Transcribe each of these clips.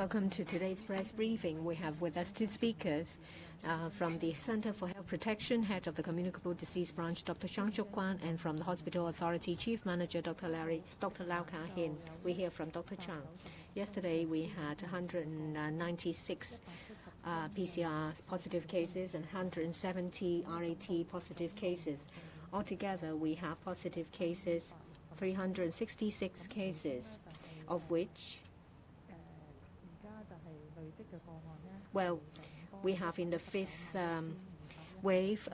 Welcome to today's press briefing. We have with us two speakers from the Center for Health Protection, Head of the Communicable Disease Branch, Dr. Shang Chuk-kwan, and from the Hospital Authority, Chief Manager, Dr. Lau Ka-hin. We hear from Dr. Chang. Yesterday, we had 196 PCR positive cases and 170 RAT positive cases. Altogether, we have positive cases, 366 cases, of which, well, we have in the fifth wave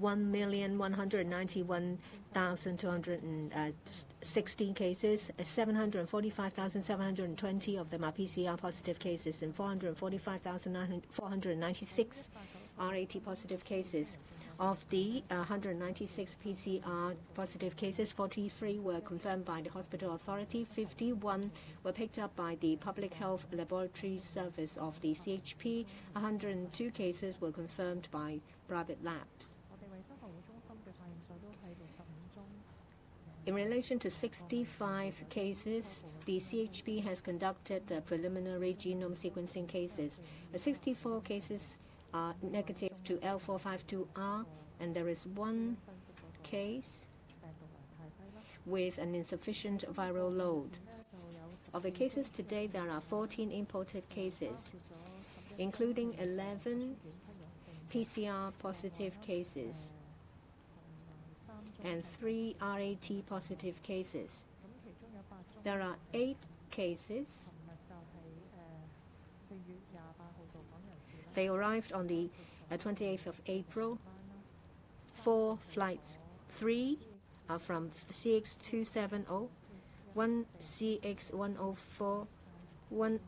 1,191,216 cases, 745,720 of them are PCR positive cases, and 445,496 RAT positive cases. Of the 196 PCR positive cases, 43 were confirmed by the Hospital Authority, 51 were picked up by the Public Health Laboratory Service of the CHP, 102 cases were confirmed by private labs. In relation to 65 cases, the CHP has conducted preliminary genome sequencing cases. 64 cases are negative to L452R, and there is one case with an insufficient viral load. Of the cases today, there are 14 imported cases, including 11 PCR positive cases and 3 RAT positive cases. There are 8 cases. They arrived on the 28th of April. 4 flights. 3 are from CX270, 1 CX104, 1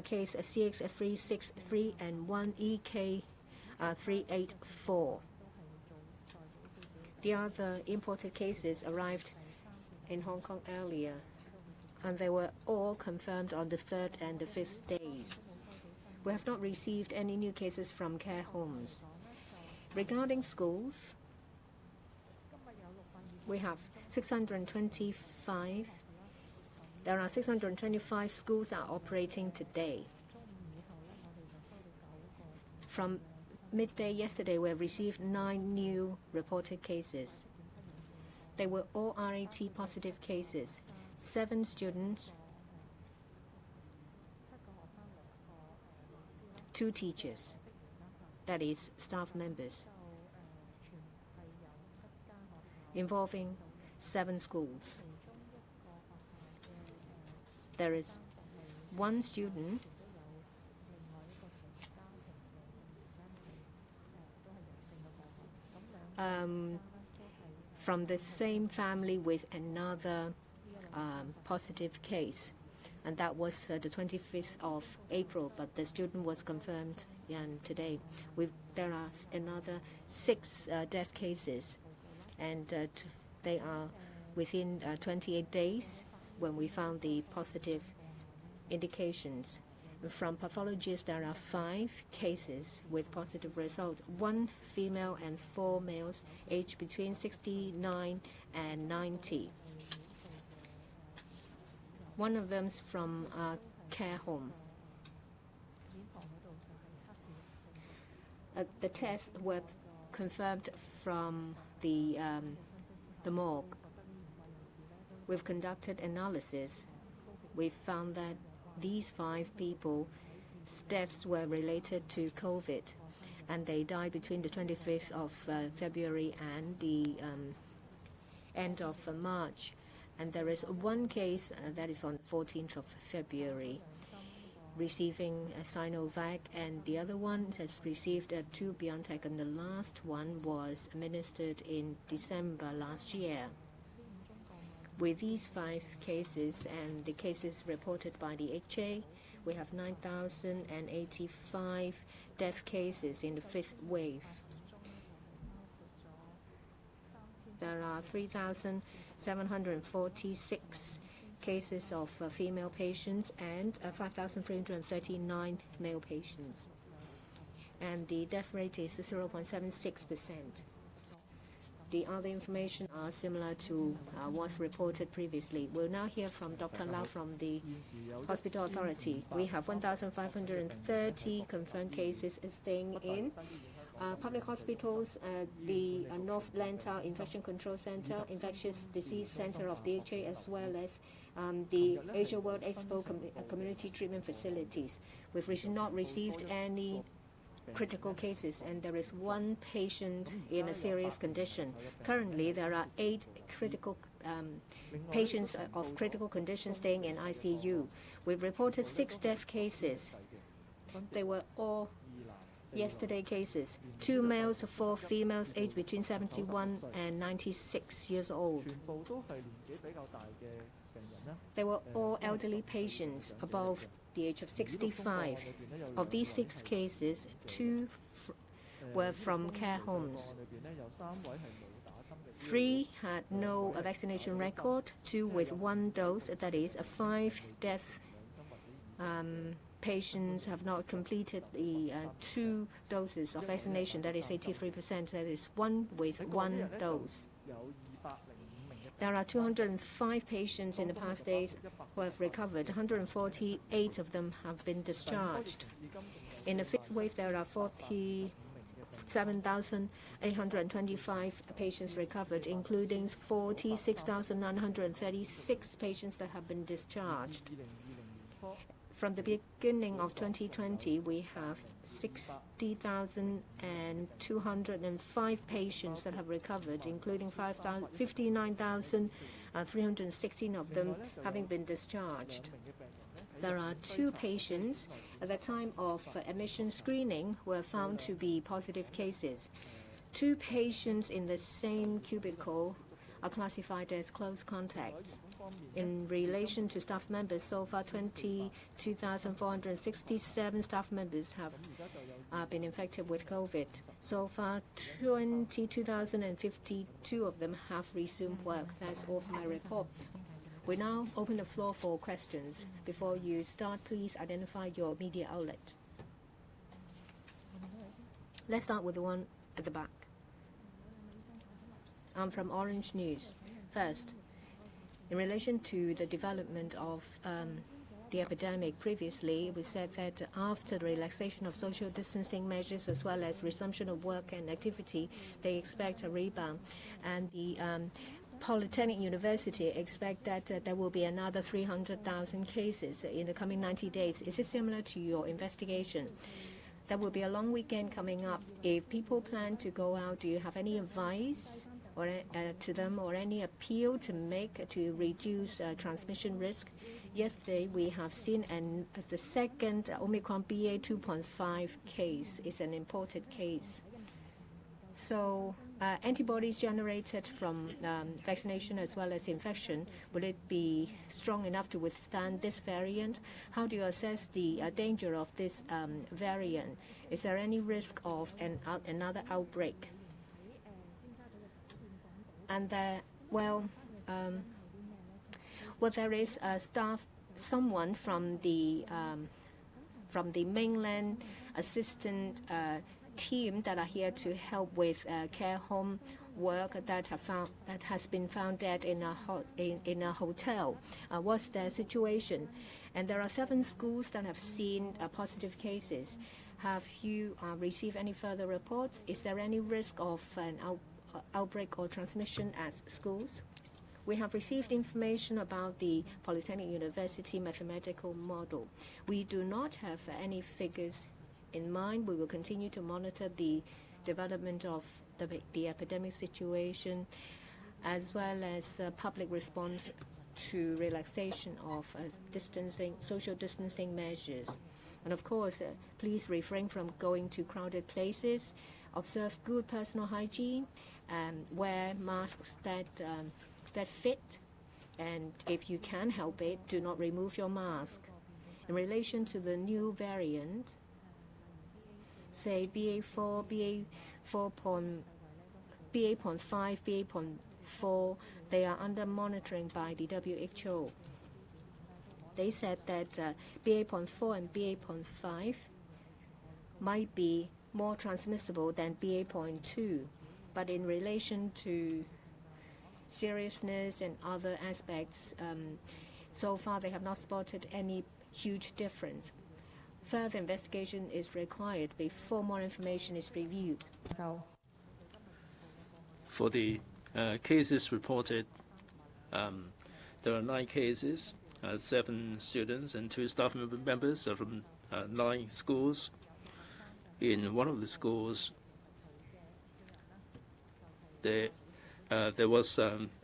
case CX363, and 1 EK384. The other imported cases arrived in Hong Kong earlier, and they were all confirmed on the 3rd and the 5th days. We have not received any new cases from care homes. Regarding schools, we have 625. There are 625 schools that are operating today. From midday yesterday, we have received 9 new reported cases. They were all RAT positive cases. 7 students, 2 teachers, that is, staff members, involving 7 schools. There is 1 student from the same family with another positive case. And that was the 25th of April, but the student was confirmed today. There are another 6 death cases, and they are within 28 days when we found the positive indications. From pathologists, there are 5 cases with positive result, 1 female and 4 males, aged between 69 and 90. One of them is from a care home. The tests were confirmed from the morgue. We've conducted analysis. We found that these 5 people's deaths were related to COVID, and they died between the 25th of February and the end of March. And there is 1 case that is on the 14th of February, receiving a Sinovac, and the other one has received 2 BioNTech, and the last one was administered in December last year. With these 5 cases and the cases reported by the HA, we have 9,085 death cases in the 5th wave. There are 3,746 cases of female patients and 5,339 male patients. And the death rate is 0.76%. the other information are similar to what's reported previously. We'll now hear from Dr. Lau from the Hospital Authority. We have 1,530 confirmed cases staying in public hospitals, the North Lantau Infection Control Center, Infectious Disease Center of DHA, as well as the Asia World Expo community treatment facilities. We've not received any critical cases, and there is one patient in a serious condition. Currently, there are 8 critical patients of critical condition staying in ICU. We've reported 6 death cases. They were all yesterday cases. 2 males, 4 females, aged between 71 and 96 years old. They were all elderly patients above the age of 65. Of these 6 cases, 2 were from care homes. 3 had no vaccination record, 2 with 1 dose, that is, 5 death patients have not completed the 2 doses of vaccination, that is 83%, that is 1 with 1 dose. There are 205 patients in the past days who have recovered. 148 of them have been discharged. In the 5th wave, there are 47,825 patients recovered, including 46,936 patients that have been discharged. From the beginning of 2020, we have 60,205 patients that have recovered, including 59,316 of them having been discharged. There are 2 patients at the time of admission screening were found to be positive cases. 2 patients in the same cubicle are classified as close contacts. In relation to staff members, so far 22,467 staff members have been infected with COVID. So far 22,052 of them have resumed work. That's all for my report. We now open the floor for questions. Before you start, please identify your media outlet. Let's start with the one at the back. I'm from Orange News. First, in relation to the development of the epidemic previously, we said that after the relaxation of social distancing measures as well as resumption of work and activity, they expect a rebound. And the Polytechnic University expect that there will be another 300,000 cases in the coming 90 days. Is it similar to your investigation? There will be a long weekend coming up. If people plan to go out, do you have any advice or to them, or any appeal to make to reduce transmission risk? Yesterday, we have seen as the second Omicron BA 2.5 case is an imported case. So antibodies generated from vaccination as well as infection, will it be strong enough to withstand this variant? How do you assess the danger of this variant? Is there any risk of another outbreak? And there is someone from the mainland assistant team that are here to help with care home work that has been found dead in a hotel. What's the situation? And there are 7 schools that have seen positive cases. Have you received any further reports? Is there any risk of an outbreak or transmission at schools? We have received information about the Polytechnic University mathematical model. We do not have any figures in mind. We will continue to monitor the development of the epidemic situation as well as public response to relaxation of social distancing measures. And of course, please refrain from going to crowded places, observe good personal hygiene, wear masks that fit, and if you can help it, do not remove your mask. In relation to the new variant, say BA4, BA.5, BA.4, they are under monitoring by the WHO. They said that BA.4 and BA.5 might be more transmissible than BA.2. But in relation to seriousness and other aspects, so far they have not spotted any huge difference. Further investigation is required before more information is reviewed. For the cases reported, there are 9 cases, 7 students and 2 staff members from 9 schools. In one of the schools, there was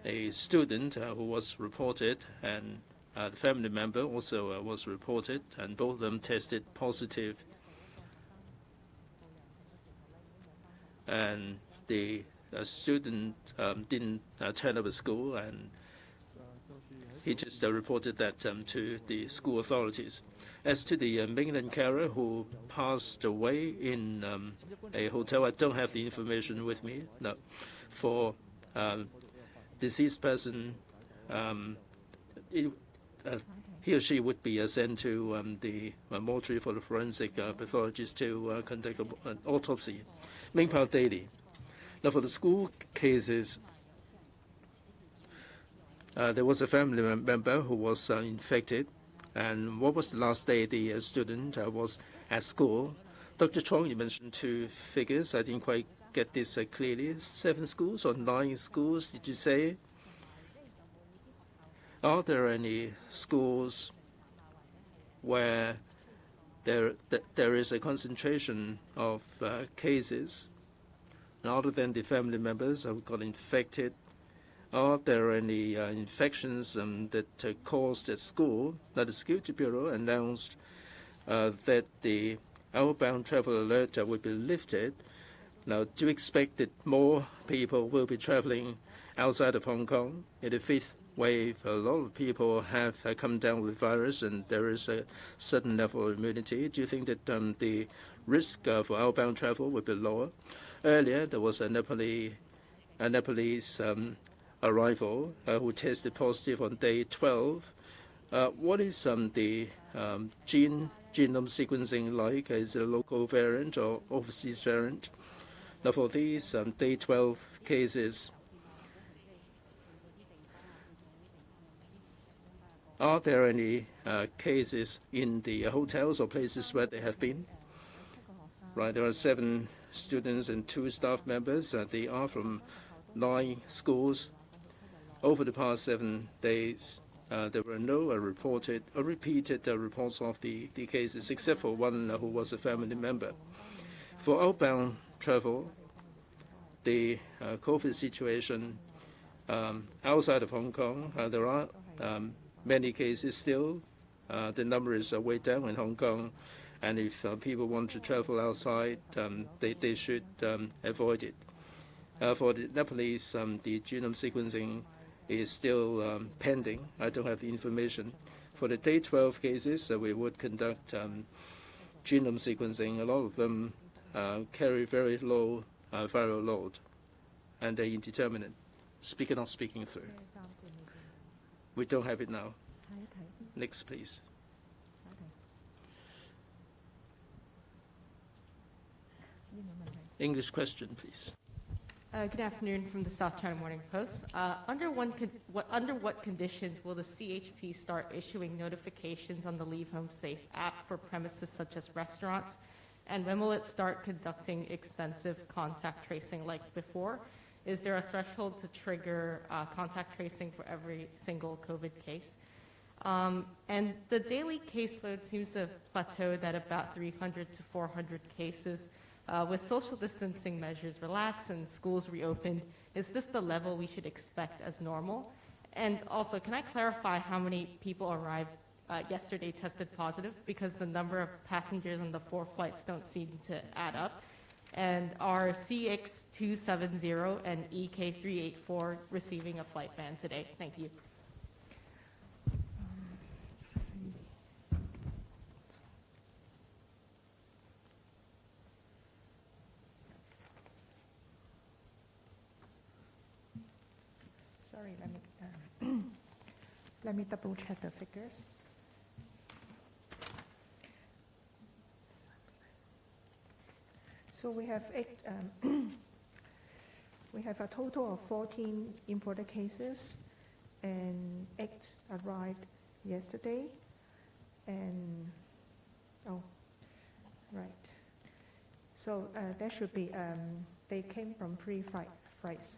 a student who was reported, and the family member also was reported, and both of them tested positive. And the student didn't turn up at school, and he just reported that to the school authorities. As to the mainland carer who passed away in a hotel, I don't have the information with me. No. For deceased person, he or she would be sent to the mortuary for the forensic pathologist to conduct an autopsy. Mingpao Daily. Now, for the school cases, there was a family member who was infected, and what was the last day the student was at school? Dr. Chong, you mentioned 2 figures. I didn't quite get this clearly. 7 schools or 9 schools, did you say? Are there any schools where there is a concentration of cases, and other than the family members who got infected? Are there any infections that caused at school? Now, the Security Bureau announced that the outbound travel alert will be lifted. Now, do you expect that more people will be traveling outside of Hong Kong? In the 5th wave, a lot of people have come down with virus, and there is a certain level of immunity. Do you think that the risk for outbound travel will be lower? Earlier, there was a Nepalese arrival who tested positive on day 12. What is the genome sequencing like? Is it a local variant or overseas variant? Now, for these day 12 cases, are there any cases in the hotels or places where they have been? Right, there are 7 students and 2 staff members. They are from 9 schools. Over the past 7 days, there were no reported or repeated reports of the cases, except for one who was a family member. For outbound travel, the COVID situation outside of Hong Kong, there are many cases still. The number is way down in Hong Kong, and if people want to travel outside, they should avoid it. For the Nepalese, the genome sequencing is still pending. I don't have the information. For the day 12 cases, we would conduct genome sequencing. A lot of them carry very low viral load, and they're indeterminate, not speaking through. We don't have it now. Next, please. English question, please. Good afternoon from the South China Morning Post. Under what conditions will the CHP start issuing notifications on the Leave Home Safe app for premises such as restaurants? And when will it start conducting extensive contact tracing like before? Is there a threshold to trigger contact tracing for every single COVID case? And the daily caseload seems to have plateaued at about 300 to 400 cases. With social distancing measures relaxed and schools reopened, is this the level we should expect as normal? And also, can I clarify how many people arrived yesterday tested positive? Because the number of passengers on the 4 flights don't seem to add up. And are CX270 and EK384 receiving a flight ban today? Thank you. Sorry, let me double check the figures. So we have We have a total of 14 imported cases, and 8 arrived yesterday. And, oh, right. So there should be, they came from 3 flights.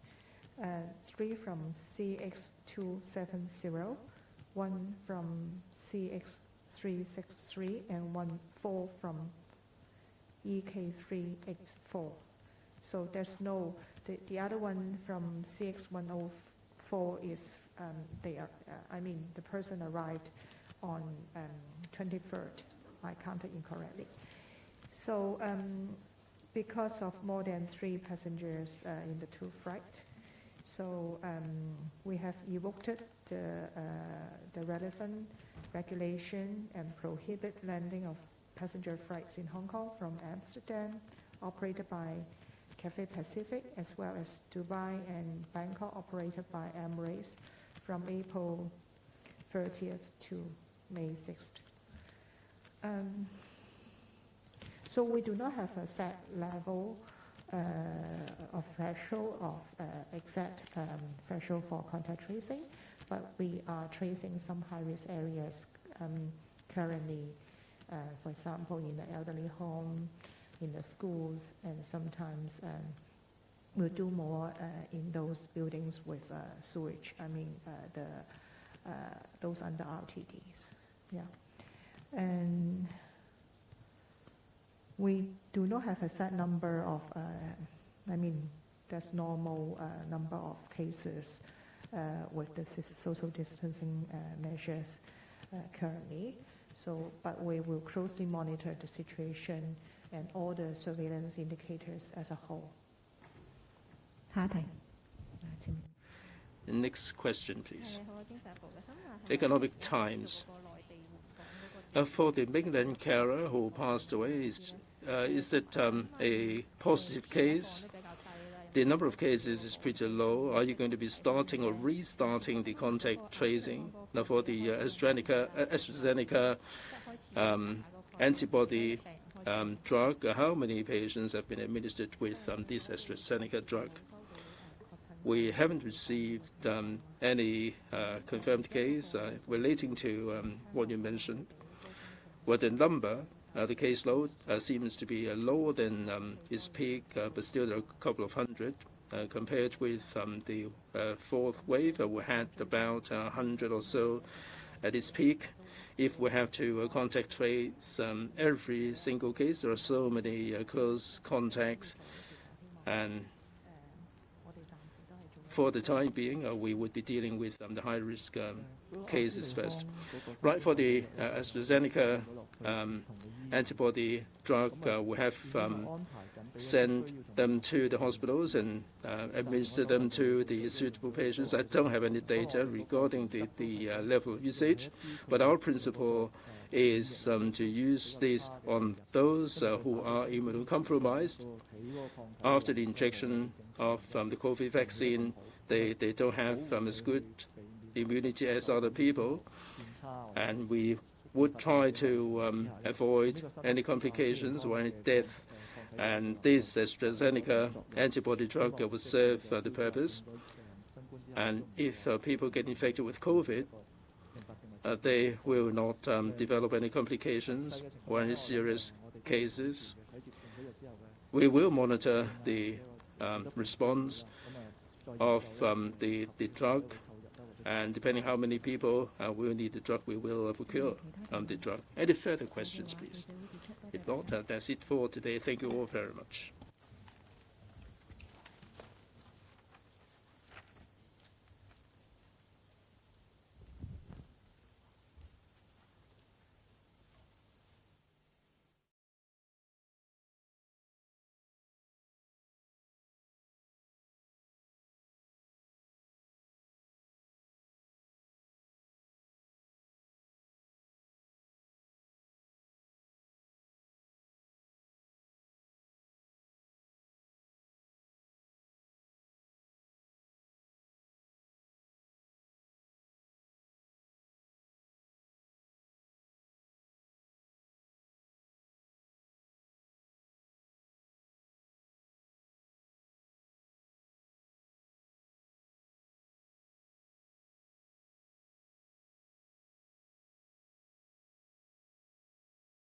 3 from CX270, 1 from CX363, and 4 from EK384. So there's no, the other one from CX104 is, the person arrived on 23rd. I counted incorrectly. So because of more than 3 passengers in the 2 flights, so we have evoked the relevant regulation and prohibit landing of passenger flights in Hong Kong from Amsterdam, operated by Cathay Pacific, as well as Dubai and Bangkok, operated by Emirates, from April 30th to May 6th. So we do not have a set level of threshold of exact threshold for contact tracing, but we are tracing some high-risk areas currently, for example, in the elderly home, in the schools, and sometimes we'll do more in those buildings with sewage, those under RTDs. Yeah. And we do not have a set number of, there's normal number of cases with the social distancing measures currently. So, but we will closely monitor the situation and all the surveillance indicators as a whole. 下一題。 The next question, please. Economic Times. For the mainland carer who passed away, is it a positive case? The number of cases is pretty low. Are you going to be starting or restarting the contact tracing? Now, for the AstraZeneca antibody drug, how many patients have been administered with this AstraZeneca drug? We haven't received any confirmed case relating to what you mentioned. Well, the number, the caseload, seems to be lower than its peak, but still there are a couple of hundred. Compared with the 4th wave, we had about 100 or so at its peak. If we have to contact trace every single case, there are so many close contacts, and for the time being, we would be dealing with the high-risk cases first. Right, for the AstraZeneca antibody drug, we have sent them to the hospitals and administer them to the suitable patients. I don't have any data regarding the level of usage, but our principle is to use this on those who are immunocompromised. After the injection of the COVID vaccine, they don't have as good immunity as other people, and we would try to avoid any complications or any death. And this AstraZeneca antibody drug would serve the purpose. And if people get infected with COVID, they will not develop any complications or any serious cases. We will monitor the response of the drug, and depending how many people will need the drug, we will procure the drug. Any further questions, please? If not, that's it for today. Thank you all very much.